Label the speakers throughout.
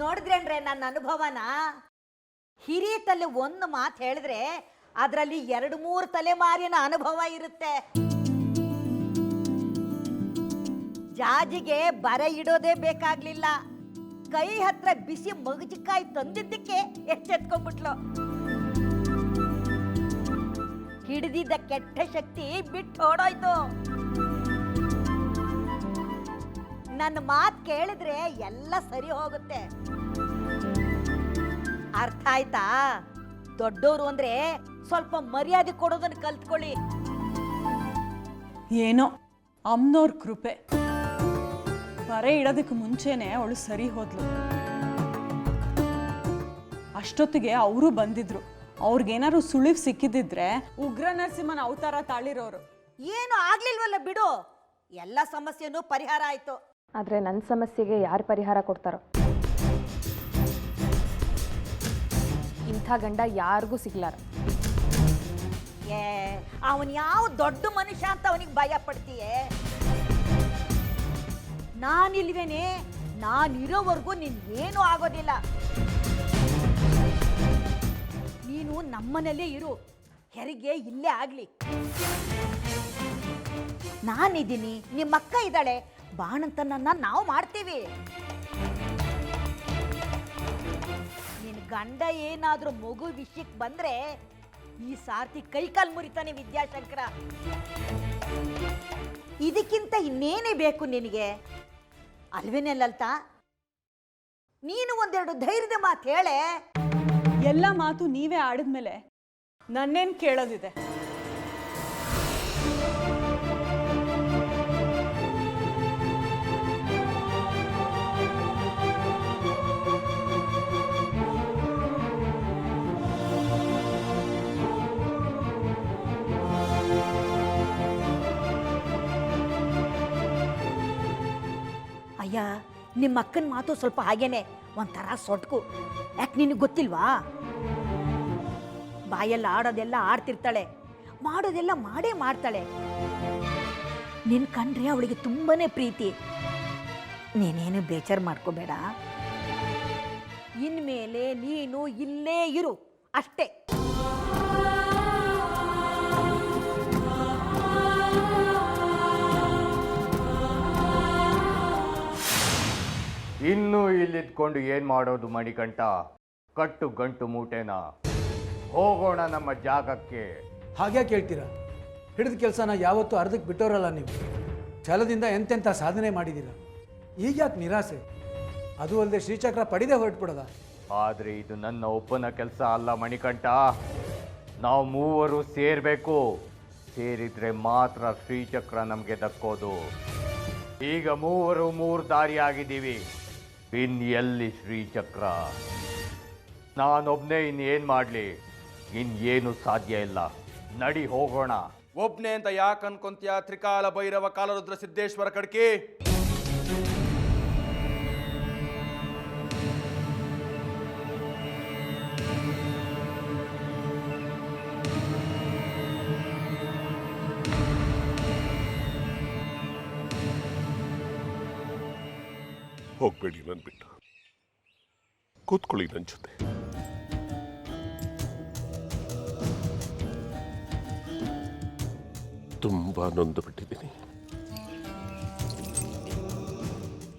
Speaker 1: ನೋಡಿದ್ರೇನ್ರೆ ನನ್ನ ಅನುಭವನ. ಹಿರಿಯ ತಲೆ ಒಂದು ಮಾತು ಹೇಳಿದ್ರೆ ಅದರಲ್ಲಿ 2-3 ತಲೆಮಾರಿನ ಅನುಭವ ಇರುತ್ತೆ. ಜಾಜಿಗೆ ಬರ ಇಡೋದೇ ಬೇಕಾಗ್ಲಿಲ್ಲ, ಕೈ ಹತ್ರ ಬಿಸಿ ಮಗಜಿಕಾಯಿ ತಂದಿದ್ದಕ್ಕೆ ಎಚ್ಚೆತ್ಕೊಂಡ್ಬಿಟ್ಲು. ಹಿಡಿದಿದ್ದ ಕೆಟ್ಟ ಶಕ್ತಿ ಬಿಟ್ಟು ಓಡೋಯ್ತು. ನನ್ನ ಮಾತು ಕೇಳಿದ್ರೆ ಎಲ್ಲ ಸರಿ ಹೋಗುತ್ತೆ. ಅರ್ಥ ಆಯ್ತಾ? ದೊಡ್ಡೋರು ಅಂದ್ರೆ ಸ್ವಲ್ಪ ಮರ್ಯಾದೆ ಕೊಡೋದನ್ನ ಕಲ್ತ್ಕೊಳ್ಳಿ.
Speaker 2: ಏನೋ ಅಮ್ಮನವ್ರ ಕೃಪೆ. ಬರೆ ಇಡೋದಕ್ಕೆ ಮುಂಚೆನೆ ಅವಳು ಸರಿ ಹೋದ್ಲು. ಅಷ್ಟೊತ್ತಿಗೆ ಅವರು ಬಂದಿದ್ರು. ಅವ್ರಿಗೇನಾದ್ರು ಸುಳಿವು ಸಿಕ್ಕಿದ್ರೆ ಉಗ್ರ ನರಸಿಂಹನ ಅವತಾರ ತಾಳಿರೋರು.
Speaker 1: ಏನು ಆಗ್ಲಿಲ್ವಲ್ಲ ಬಿಡು, ಎಲ್ಲ ಸಮಸ್ಯೆನೂ ಪರಿಹಾರ ಆಯ್ತು.
Speaker 3: ಆದರೆ ನನ್ನ ಸಮಸ್ಯೆಗೆ ಯಾರು ಪರಿಹಾರ ಕೊಡ್ತಾರೋ? ಇಂಥ ಗಂಡ ಯಾರಿಗೂ ಸಿಗ್ಲಾರ.
Speaker 1: ಅವನ್ ಯಾವ ದೊಡ್ಡ ಮನುಷ್ಯ ಅಂತ ಅವನಿಗೆ ಭಯ ಪಡ್ತೀಯೇ? ನಾನಿಲ್ವೇನೆ, ನಾನಿರೋವರೆಗೂ ನಿನ್ಗೇನು ಆಗೋದಿಲ್ಲ. ನೀನು ನಮ್ಮನೇಲೇ ಇರು, ಹೆರಿಗೆ ಇಲ್ಲೇ ಆಗ್ಲಿ. ನಾನಿದ್ದೀನಿ, ನಿಮ್ಮಕ್ಕ ಇದ್ದಾಳೆ, ಬಾಣಂತನನ್ನ ನಾವು ಮಾಡ್ತೀವಿ. ನಿನ್ ಗಂಡ ಏನಾದ್ರೂ ಮಗು ವಿಷಯಕ್ಕೆ ಬಂದ್ರೆ ಈ ಸಾರ್ತಿ ಕೈಕಾಲು ಮುರಿತಾನೆ ವಿದ್ಯಾಶಂಕರ. ಇದಕ್ಕಿಂತ ಇನ್ನೇನೇ ಬೇಕು ನಿನಗೆ? ಅಲ್ವೇನೆ ಲಲಿತಾ? ನೀನು ಒಂದೆರಡು ಧೈರ್ಯದ ಮಾತು ಹೇಳೆ.
Speaker 2: ಎಲ್ಲ ಮಾತು ನೀವೇ ಆಡಿದ್ಮೇಲೆ ನನ್ನೇನು ಕೇಳೋದಿದೆ?
Speaker 1: ಅಯ್ಯ, ನಿಮ್ಮ ಅಕ್ಕನ ಮಾತು ಸ್ವಲ್ಪ ಹಾಗೇನೆ ಒಂಥರ ಸೊಟ್ಕು. ಯಾಕೆ ನಿನಗೆ ಗೊತ್ತಿಲ್ವಾ? ಬಾಯಲ್ಲಿ ಆಡೋದೆಲ್ಲ ಆಡ್ತಿರ್ತಾಳೆ, ಮಾಡೋದೆಲ್ಲ ಮಾಡೇ ಮಾಡ್ತಾಳೆ. ನಿನ್ ಕಂಡ್ರೆ ಅವಳಿಗೆ ತುಂಬಾನೇ ಪ್ರೀತಿ. ನೀನೇನು ಬೇಜಾರು ಮಾಡ್ಕೋಬೇಡ. ಇನ್ಮೇಲೆ ನೀನು ಇಲ್ಲೇ ಇರು ಅಷ್ಟೇ.
Speaker 4: ಇನ್ನು ಇಲ್ಲಿದ್ಕೊಂಡು ಏನ್ ಮಾಡೋದು ಮಣಿಕಂಠ? ಕಟ್ಟು ಗಂಟು ಮೂಟೆನ ಹೋಗೋಣ ನಮ್ಮ ಜಾಗಕ್ಕೆ.
Speaker 5: ಹಾಗೆ ಕೇಳ್ತೀರಾ? ಹಿಡಿದ ಕೆಲಸನ ಯಾವತ್ತೂ ಅರ್ಧಕ್ಕೆ ಬಿಟ್ಟೋರಲ್ಲ ನೀವು. ಛಲದಿಂದ ಎಂತೆಂಥ ಸಾಧನೆ ಮಾಡಿದ್ದೀರಾ. ಈಗ ಯಾಕೆ ನಿರಾಸೆ? ಅದು ಅಲ್ಲದೆ ಶ್ರೀಚಕ್ರ ಪಡೆದೇ ಹೊರಟ್ಬಿಡೋದ?
Speaker 4: ಆದ್ರೆ ಇದು ನನ್ನ ಒಬ್ಬನ ಕೆಲಸ ಅಲ್ಲ ಮಣಿಕಂಠ. ನಾವು ಮೂವರು ಸೇರ್ಬೇಕು. ಸೇರಿದ್ರೆ ಮಾತ್ರ ಶ್ರೀಚಕ್ರ ನಮ್ಗೆ ದಕ್ಕೋದು. ಈಗ ಮೂವರು 3 ದಾರಿ ಆಗಿದ್ದೀವಿ. ಎಲ್ಲಿ ಶ್ರೀಚಕ್ರ? ನಾನೊಬ್ನೇ ಇನ್ನೇನ್ ಮಾಡ್ಲಿ? ಇನ್ನೇನು ಸಾಧ್ಯ ಇಲ್ಲ. ನಡಿ ಹೋಗೋಣ.
Speaker 6: ಒಬ್ನೇ ಅಂತ ಯಾಕೆ ಅನ್ಕೊಂತ್ಯಾ? ತ್ರಿಕಾಲ ಭೈರವ ಕಾಲರುದ್ರ ಸಿದ್ದೇಶ್ವರ ಕಡ್ಕಿ.
Speaker 7: ಹೋಗ್ಬೇಡಿ ನನ್ ಬಿಟ್ಟು, ಕೂತ್ಕೊಳ್ಳಿ ನನ್ನ ಜೊತೆ. ತುಂಬಾ ನೊಂದು ಬಿಟ್ಟಿದ್ದೀನಿ,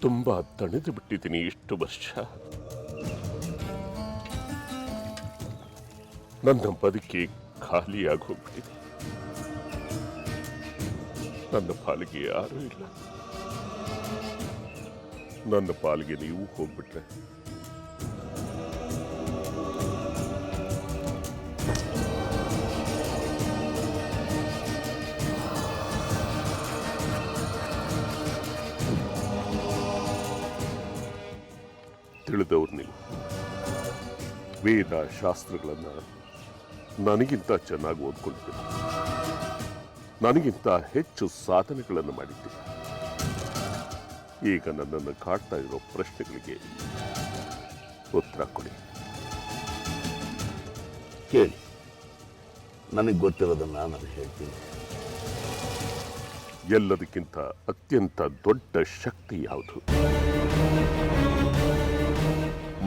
Speaker 7: ತುಂಬಾ ತಣಿದು ಬಿಟ್ಟಿದ್ದೀನಿ. ಇಷ್ಟು ವರ್ಷ ನನ್ನ ಬದುಕಿ ಖಾಲಿಯಾಗಿ ಹೋಗ್ಬಿಟ್ಟಿದೆ. ನನ್ನ ಪಾಲಿಗೆ ಯಾರೂ ಇಲ್ಲ. ನನ್ನ ಪಾಲಿಗೆ ನೀವು ಹೋಗ್ಬಿಟ್ರೆ ತಿಳಿದವ್ರು ನೀವು. ವೇದ ಶಾಸ್ತ್ರಗಳನ್ನು ನನಗಿಂತ ಚೆನ್ನಾಗಿ ಓದ್ಕೊಂಡಿದ್ದೀನಿ, ನನಗಿಂತ ಹೆಚ್ಚು ಸಾಧನೆಗಳನ್ನು ಮಾಡಿದ್ದೀನಿ. ಈಗ ನನ್ನನ್ನು ಕಾಡ್ತಾ ಇರೋ ಪ್ರಶ್ನೆಗಳಿಗೆ ಉತ್ತರ ಕೊಡಿ.
Speaker 8: ಕೇಳಿ, ನನಗೆ ಗೊತ್ತಿರೋದನ್ನ ನಾನು ಹೇಳ್ತೀನಿ.
Speaker 7: ಎಲ್ಲದಕ್ಕಿಂತ ಅತ್ಯಂತ ದೊಡ್ಡ ಶಕ್ತಿ ಯಾವುದು?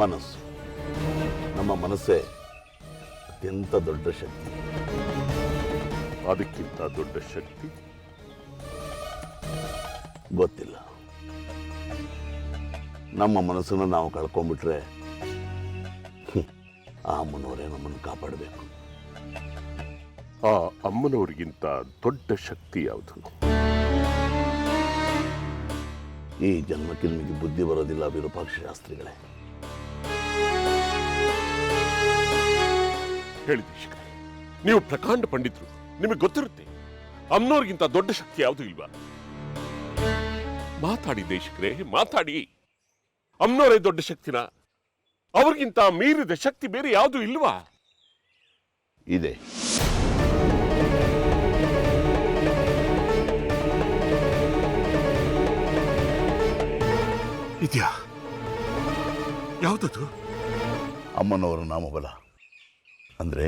Speaker 8: ಮನಸ್ಸು. ನಮ್ಮ ಮನಸ್ಸೇ ಅತ್ಯಂತ ದೊಡ್ಡ ಶಕ್ತಿ.
Speaker 7: ಅದಕ್ಕಿಂತ ದೊಡ್ಡ ಶಕ್ತಿ
Speaker 8: ಗೊತ್ತಿಲ್ಲ. ನಮ್ಮ ಮನಸ್ಸನ್ನು ನಾವು ಕಳ್ಕೊಂಡ್ಬಿಟ್ರೆ ಆ ಅಮ್ಮನವರೇ ನಮ್ಮನ್ನು ಕಾಪಾಡಬೇಕು.
Speaker 7: ಆ ಅಮ್ಮನವ್ರಿಗಿಂತ ದೊಡ್ಡ ಶಕ್ತಿ ಯಾವುದು?
Speaker 8: ಈ ಜನ್ಮಕ್ಕೆ ನಿಮಗೆ ಬುದ್ಧಿ ಬರೋದಿಲ್ಲ ವಿರೂಪಾಕ್ಷ ಶಾಸ್ತ್ರಿಗಳೇ.
Speaker 7: ಹೇಳಿ ದೇಶಿಕರೇ, ನೀವು ಪ್ರಕಾಂಡ ಪಂಡಿತರು, ನಿಮಗೆ ಗೊತ್ತಿರುತ್ತೆ ಅಮ್ಮನವ್ರಿಗಿಂತ ದೊಡ್ಡ ಶಕ್ತಿ ಯಾವುದು ಇಲ್ವಾ? ಮಾತಾಡಿ ದೇಶಿಕರೇ, ಮಾತಾಡಿ. ಅಮ್ಮನವರೇ ದೊಡ್ಡ ಶಕ್ತಿನ? ಅವ್ರಿಗಿಂತ ಮೀರಿದ ಶಕ್ತಿ ಬೇರೆ ಯಾವುದು ಇಲ್ವಾ?
Speaker 8: ಇದೆ.
Speaker 7: ಇದೆಯಾ? ಯಾವುದದು?
Speaker 8: ಅಮ್ಮನವರ ನಾಮಬಲ ಅಂದ್ರೆ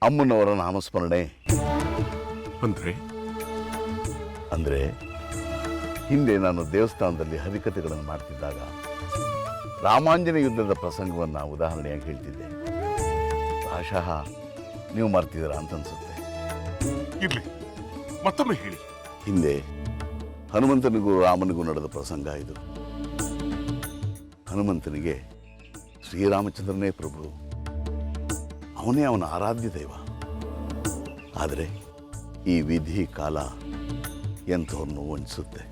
Speaker 8: ಅಮ್ಮನವರ ನಾಮಸ್ಮರಣೆ. ಅಂದ್ರೆ ಹಿಂದೆ ನಾನು ದೇವಸ್ಥಾನದಲ್ಲಿ ಹರಿಕಥೆಗಳನ್ನು ಮಾಡ್ತಿದ್ದಾಗ ರಾಮಾಂಜನ ಯುದ್ಧದ ಪ್ರಸಂಗವನ್ನು ಉದಾಹರಣೆಯಾಗಿ ಹೇಳ್ತಿದ್ದೆ. ಭಾಷಃ ನೀವು ಮರ್ತಿದ್ದೀರಾ ಅಂತ ಅನ್ಸುತ್ತೆ.
Speaker 7: ಇರ್ಲಿ, ಮತ್ತೊಮ್ಮೆ ಹೇಳಿ.
Speaker 8: ಹಿಂದೆ ಹನುಮಂತನಿಗೂ ರಾಮನಿಗೂ ನಡೆದ ಪ್ರಸಂಗ ಇದು. ಹನುಮಂತನಿಗೆ ಶ್ರೀರಾಮಚಂದ್ರನೇ ಪ್ರಭು, ಅವನೇ ಅವನ ಆರಾಧ್ಯ ದೈವ. ಆದರೆ ಈ ವಿಧಿ ಕಾಲ ಎಂಥವ್ರನ್ನು ವಂಚಿಸುತ್ತೆ.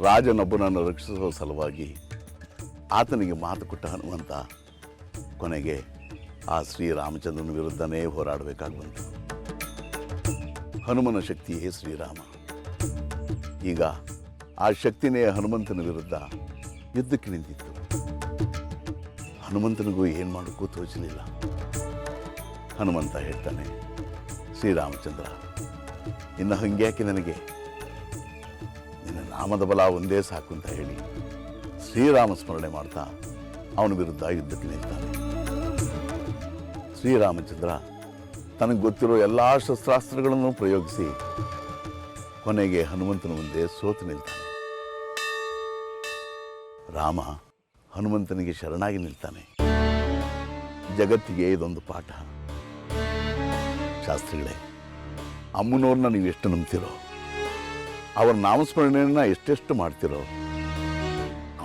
Speaker 8: ರಾಜನೊಬ್ಬನನ್ನು ರಕ್ಷಿಸುವ ಸಲುವಾಗಿ ಆತನಿಗೆ ಮಾತು ಕೊಟ್ಟ ಹನುಮಂತ ಕೊನೆಗೆ ಆ ಶ್ರೀರಾಮಚಂದ್ರನ ವಿರುದ್ಧನೇ ಹೋರಾಡಬೇಕಾಗಿ ಬಂತು. ಹನುಮನ ಶಕ್ತಿಯೇ ಶ್ರೀರಾಮ. ಈಗ ಆ ಶಕ್ತಿನೇ ಹನುಮಂತನ ವಿರುದ್ಧ ಯುದ್ಧಕ್ಕೆ ನಿಂತಿತ್ತು. ಹನುಮಂತನಿಗೂ ಏನು ಮಾಡೋಕ್ಕೂ ತೋಚಲಿಲ್ಲ. ಹನುಮಂತ ಹೇಳ್ತಾನೆ, ಶ್ರೀರಾಮಚಂದ್ರ, ಇನ್ನು ಹಂಗ್ಯಾಕೆ ನನಗೆ, ನಿನ್ನ ನಾಮದ ಬಲ ಒಂದೇ ಸಾಕು ಅಂತ ಹೇಳಿ ಶ್ರೀರಾಮ ಸ್ಮರಣೆ ಮಾಡ್ತಾ ಅವನ ವಿರುದ್ಧ ಯುದ್ಧಕ್ಕೆ ನಿಲ್ತಾನೆ. ಶ್ರೀರಾಮಚಂದ್ರ ತನಗೆ ಗೊತ್ತಿರೋ ಎಲ್ಲ ಶಸ್ತ್ರಾಸ್ತ್ರಗಳನ್ನು ಪ್ರಯೋಗಿಸಿ ಕೊನೆಗೆ ಹನುಮಂತನ ಮುಂದೆ ಸೋತು ನಿಲ್ತಾನೆ. ರಾಮ ಹನುಮಂತನಿಗೆ ಶರಣಾಗಿ ನಿಲ್ತಾನೆ. ಜಗತ್ತಿಗೆ ಇದೊಂದು ಪಾಠ. ಶಾಸ್ತ್ರಿಗಳೇ, ಅಮ್ಮನವ್ರನ್ನ ನೀವು ಎಷ್ಟು ನಂಬ್ತಿರೋ, ಅವರ ನಾಮಸ್ಮರಣೆಯನ್ನ ಎಷ್ಟೆಷ್ಟು ಮಾಡ್ತಿರೋ,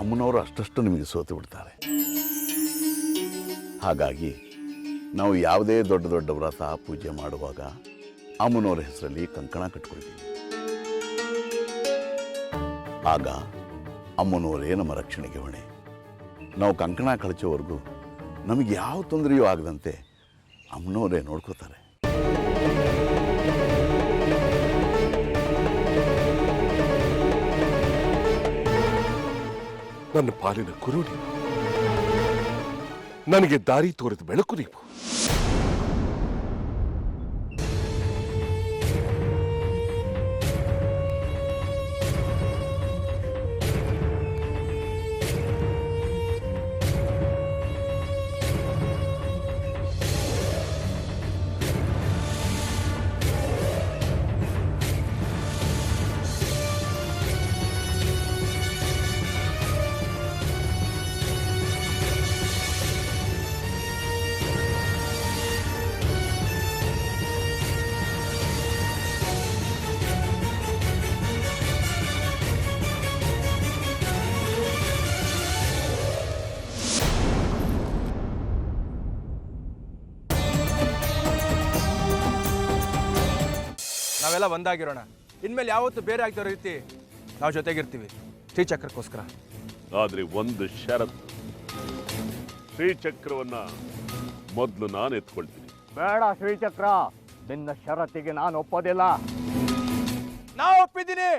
Speaker 8: ಅಮ್ಮನವರು ಅಷ್ಟಷ್ಟು ನಿಮಗೆ ಸೋತು ಬಿಡ್ತಾರೆ. ಹಾಗಾಗಿ ನಾವು ಯಾವುದೇ ದೊಡ್ಡ ದೊಡ್ಡ ವ್ರತ ಪೂಜೆ ಮಾಡುವಾಗ ಅಮ್ಮನವರ ಹೆಸರಲ್ಲಿ ಕಂಕಣ ಕಟ್ಕೊಳ್ತೀವಿ. ಆಗ ಅಮ್ಮನವರೇ ನಮ್ಮ ರಕ್ಷಣೆಗೆ ಹೊಣೆ. ನಾವು ಕಂಕಣ ಕಳಚೋವರೆಗೂ ನಮಗೆ ಯಾವ ತೊಂದರೆಯೂ ಆಗದಂತೆ ಅಮ್ಮನವರೇ ನೋಡ್ಕೋತಾರೆ.
Speaker 7: ನನ್ನ ಪಾಲಿನ ಗುರು ನೀವು, ನನಗೆ ದಾರಿ ತೋರಿದ ಬೆಳಕು ನೀವು.
Speaker 6: ನಾವೆಲ್ಲ ಒಂದಾಗಿರೋಣ. ಇನ್ಮೇಲೆ ಯಾವತ್ತೂ ಬೇರೆ ಆಗ್ತಿರೋ ರೀತಿ ನಾವು ಜೊತೆಗಿರ್ತೀವಿ, ಶ್ರೀಚಕ್ರಕ್ಕೋಸ್ಕರ.
Speaker 7: ಆದ್ರೆ ಒಂದು ಷರತ್ತು, ಶ್ರೀಚಕ್ರವನ್ನ ಮೊದಲು ನಾನು ಎತ್ಕೊಳ್ತೀನಿ.
Speaker 4: ಬೇಡ ಶ್ರೀಚಕ್ರ, ನಿನ್ನ ಷರತ್ತಿಗೆ ನಾನು ಒಪ್ಪೋದಿಲ್ಲ.
Speaker 6: ನಾವು ಒಪ್ಪಿದ್ದೀನಿ.